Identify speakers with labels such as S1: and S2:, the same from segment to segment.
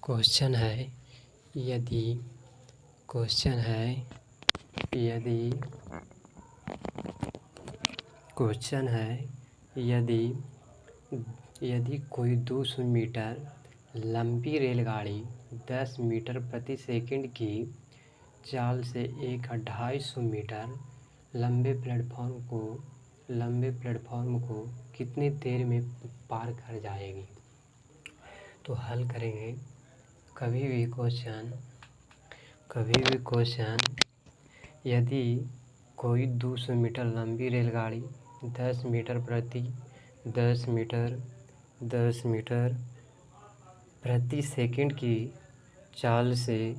S1: Question है यदि question है यदि क्वेश्चन है यदि यदि कोई 200 मीटर लंबी रेलगाड़ी 10 मीटर प्रति सेकंड की चाल से एक 250 मीटर लंबे प्लेटफॉर्म को कितनी देर में पार कर जाएगी। तो हल करेंगे। कभी भी क्वेश्चन यदि कोई 200 मीटर लंबी रेलगाड़ी 10 मीटर प्रति सेकंड की चाल से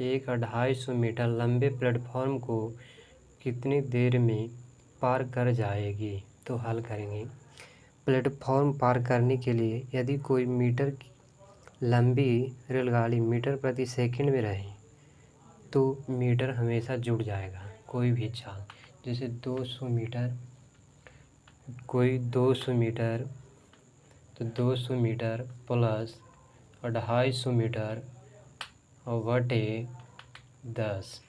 S1: एक 250 मीटर लंबे प्लेटफॉर्म को कितनी देर में पार कर जाएगी। तो हल करेंगे। प्लेटफॉर्म पार करने के लिए यदि कोई मीटर लंबी रेलगाड़ी मीटर प्रति सेकंड में रहे तो मीटर हमेशा जुड़ जाएगा। कोई भी चाल जैसे 200 मीटर तो 200 मीटर प्लस 250 मीटर और बटे 10।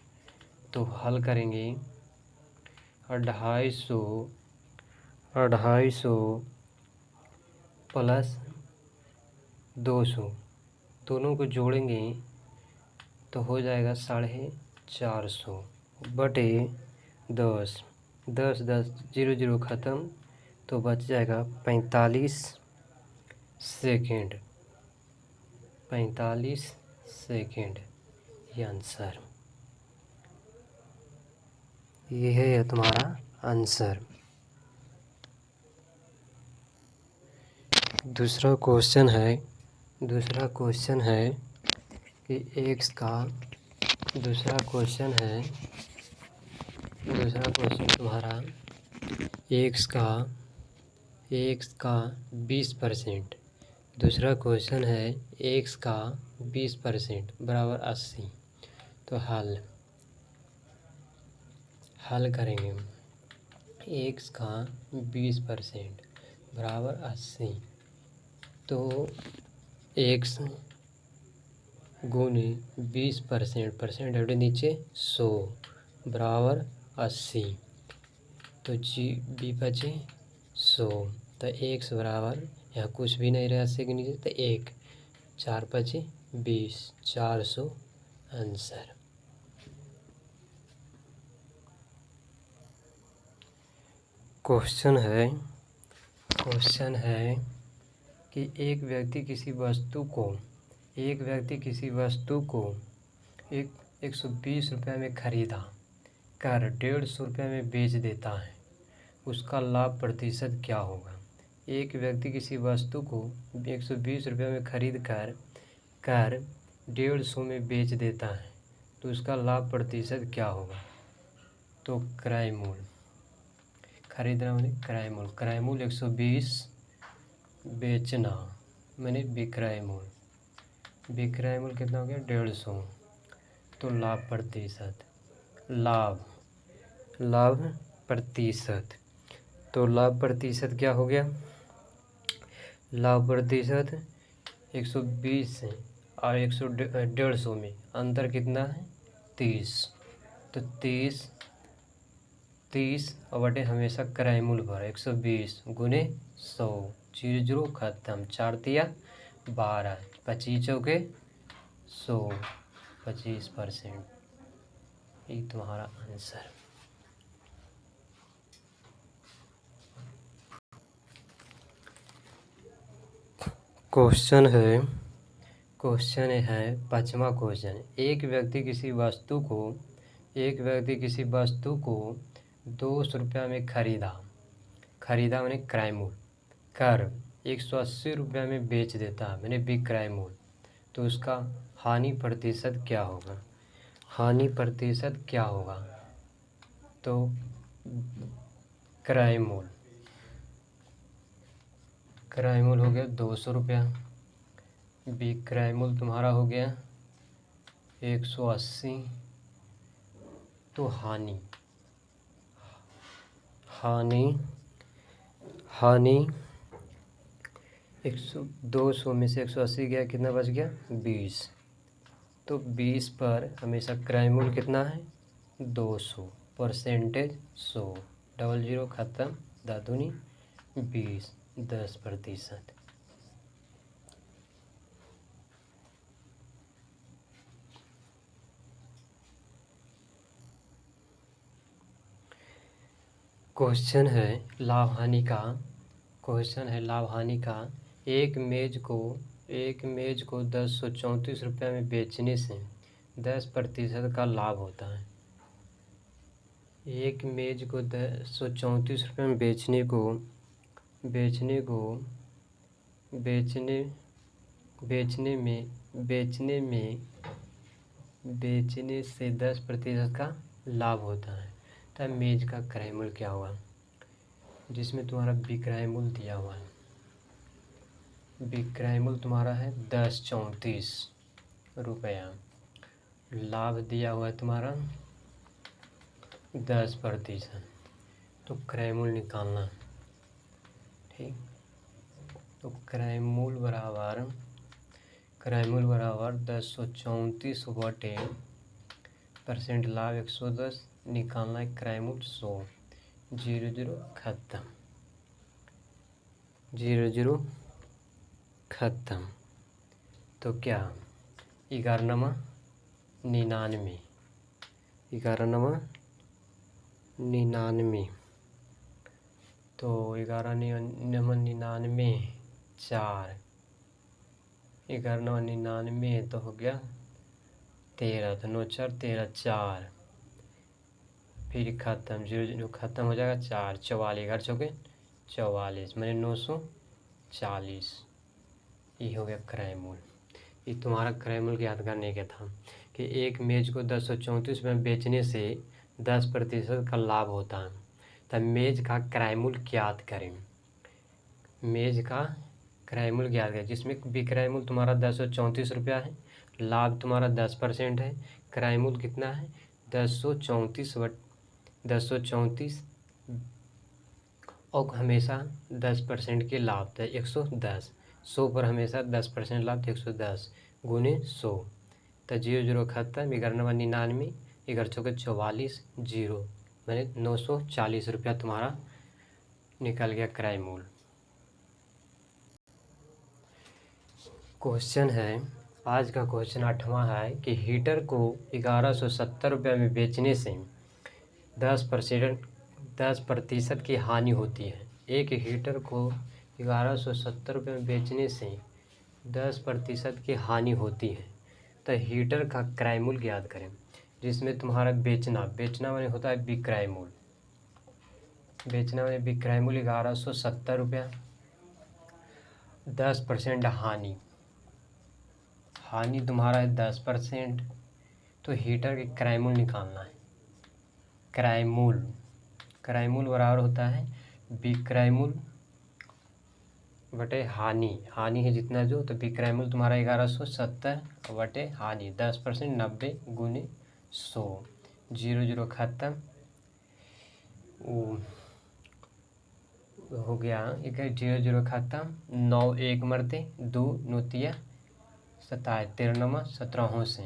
S1: तो हल करेंगे। 250 प्लस 200 दोनों को जोड़ेंगे तो हो जाएगा 450 बटे 10। 10 0 0 ख़त्म तो बच जाएगा 45 सेकेंड। 45 सेकेंड ये आंसर। ये है तुम्हारा आंसर। दूसरा क्वेश्चन है कि दूसरा क्वेश्चन तुम्हारा एक्स का 20%। दूसरा क्वेश्चन है एक्स का 20% बराबर 80। तो हल करेंगे। एक्स का 20% बराबर 80 तो एक्स गुने 20% परसेंट हटे नीचे 100 बराबर 80। तो जी बी बचे 100। तो एक्स बराबर यहाँ कुछ भी नहीं रहा 80 के नीचे तो 1 4 बचे 20 400 आंसर। क्वेश्चन है कि एक व्यक्ति किसी वस्तु को 120 रुपये में खरीदा कर 150 रुपये में बेच देता है, उसका लाभ प्रतिशत क्या होगा। एक व्यक्ति किसी वस्तु को 120 रुपये में खरीद कर 150 में बेच देता है तो उसका लाभ प्रतिशत क्या होगा। तो क्रय मूल्य खरीदना मैंने क्रय मूल्य 120 बेचना मैंने विक्रय मूल्य कितना हो गया 150। तो लाभ प्रतिशत तो लाभ प्रतिशत क्या हो गया। लाभ प्रतिशत 120 और 150 में अंतर कितना है 30। तो 30 और बटे हमेशा क्रय मूल्य पर 120 गुने 100 0 ख़त्म 4 दिया 12 25 चौके 100 25%। ये तुम्हारा आंसर। क्वेश्चन है 5वां क्वेश्चन। एक व्यक्ति किसी वस्तु को 200 रुपये में खरीदा मैंने क्रय मूल्य कर 180 रुपये में बेच देता है मैंने विक्रय मूल्य। तो उसका हानि प्रतिशत क्या होगा। तो क्रय मूल्य हो गया 200 रुपया, विक्रय मूल्य तुम्हारा हो गया 180। तो हानि 200 में से 180 गया, कितना बच गया 20। तो 20 पर हमेशा क्रय मूल्य कितना है 200, परसेंटेज 100, डबल जीरो ख़त्म, दादुनी 20, 10%। क्वेश्चन है लाभ हानि का। क्वेश्चन है लाभ हानि का। एक मेज को 1034 रुपये में बेचने से 10% का लाभ होता है। एक मेज को 1034 रुपये में बेचने से 10% का लाभ होता है। तब मेज का क्रय मूल्य क्या हुआ, जिसमें तुम्हारा विक्रय मूल्य दिया हुआ है। विक्रय मूल्य तुम्हारा है 1034 रुपया, लाभ दिया हुआ है तुम्हारा 10%। तो क्रय मूल्य निकालना, ठीक। तो क्रय मूल्य बराबर 1034 बटे परसेंट लाभ 110, निकालना है क्रय मूल्य 100, 0 ख़त्म, 0 ख़त्म। तो क्या 11 99, 99, तो 99, 4, 99 तो हो गया 13, तो 9 4 13, 4, फिर ख़त्म, 0 ख़त्म हो जाएगा 4, 44, घर चौके 44, मैंने 940, ये हो गया क्रय मूल्य। ये तुम्हारा क्रय मूल्य याद करने का था कि एक मेज को 1034 में बेचने से 10% का लाभ होता है। तब मेज का क्रय मूल्य ज्ञात करें। मेज का क्रय मूल्य ज्ञात करें, जिसमें विक्रय मूल्य तुम्हारा 1034 रुपया है, लाभ तुम्हारा 10% है, क्रय मूल्य कितना है 1034 और हमेशा 10% के लाभ थे 110, 100 पर हमेशा 10% लाभ थे 110 गुने 100, तो 0 ख़त्म, 11 99, 11 चौके 44, 0, मैंने 940 रुपया तुम्हारा निकल गया क्रय मूल्य। क्वेश्चन है, आज का क्वेश्चन 8वां है कि हीटर को 1170 रुपये में बेचने से 10% की हानि होती है। एक हीटर को 1170 रुपये में बेचने से 10% की हानि होती है। तो हीटर का क्रय मूल्य ज्ञात करें, जिसमें तुम्हारा बेचना में होता है विक्रय मूल्य। बेचना में विक्रय मूल्य 1170 रुपया, 10% हानि तुम्हारा है 10%। तो हीटर के क्रय मूल्य निकालना है। क्रय मूल्य बराबर होता है विक्रय मूल्य बटे हानि है जितना जो, तो विक्रय मूल्य तुम्हारा 1170 बटे हानि 10%, 90 गुने 100, 0 ख़त्म, हो गया 0 ख़त्म, 9 1 मरते 2 9 तिया 27, 13 17 से,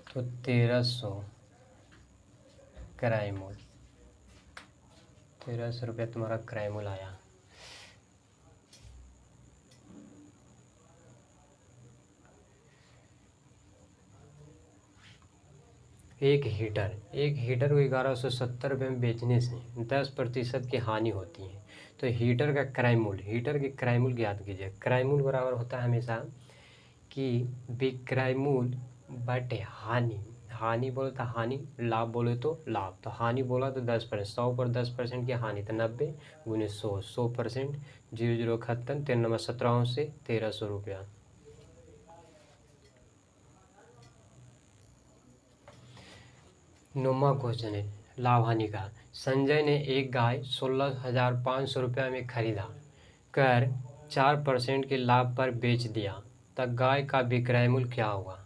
S1: तो 1300 क्रय मूल्य, 1300 रुपया तुम्हारा क्रय मूल्य आया। एक हीटर को 1170 रुपये में बेचने से 10% की हानि होती है। तो हीटर के क्रय मूल्य ज्ञात कीजिए। क्रय मूल्य बराबर होता है हमेशा कि विक्रय मूल्य बटे हानि बोले तो हानि, लाभ बोले तो लाभ। तो हानि बोला तो 10%, 100 पर 10% की हानि तो 90 गुने 100, 100%, 0 ख़त्म, 13 17 से 1300 रुपया। नौवां क्वेश्चन है लाभ हानि का। संजय ने एक गाय 16,500 रुपये में खरीदा कर 4% के लाभ पर बेच दिया, तब गाय का विक्रय मूल्य क्या हुआ।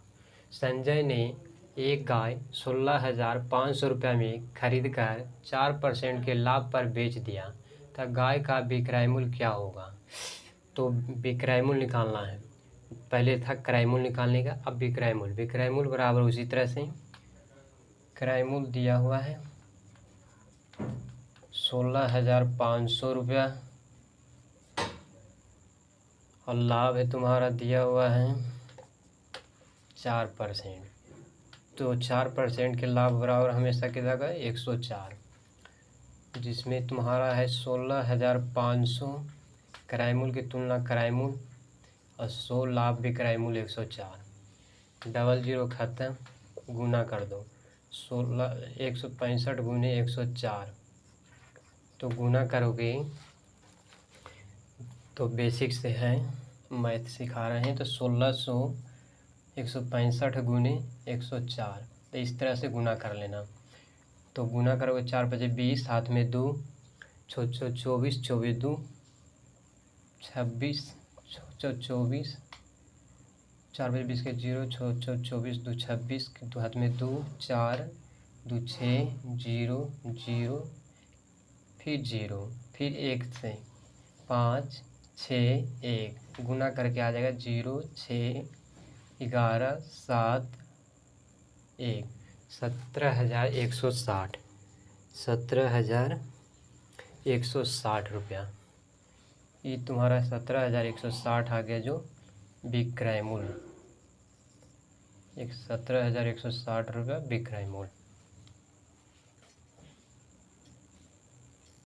S1: संजय ने एक गाय 16,500 रुपये में खरीद कर 4% के लाभ पर बेच दिया, तब गाय का विक्रय मूल्य क्या होगा। तो विक्रय मूल्य निकालना है। पहले था क्रय मूल्य निकालने का, अब विक्रय मूल्य। विक्रय मूल्य बराबर उसी तरह से क्रय मूल्य दिया हुआ है 16,500 रुपया और लाभ है तुम्हारा दिया हुआ है 4%। तो 4% के लाभ बराबर हमेशा कितना का 104, जिसमें तुम्हारा है 16,500 क्रय मूल्य की तुलना क्रय मूल्य और 100 लाभ विक्रय मूल्य 104। डबल जीरो खत्म, गुना कर दो 165 गुने 104। तो गुना करोगे तो बेसिक से है, मैथ सिखा रहे हैं, तो 1600 165 गुने 104, तो इस तरह से गुना कर लेना। तो गुना करोगे 4 बजे 20, हाथ में 2, 24, 24 2 26, 24, 4 बजे 20 के 0, 24 2 26, तो हाथ में 2, 4 2 6 0 0, फिर 0, फिर 1 से 5 6 1, गुना करके आ जाएगा 0 6 11 7 1, 17,160, 17,160 रुपया। ये तुम्हारा 17,160 आ गया जो विक्रय मूल्य, 17,160 रुपया विक्रय मूल्य।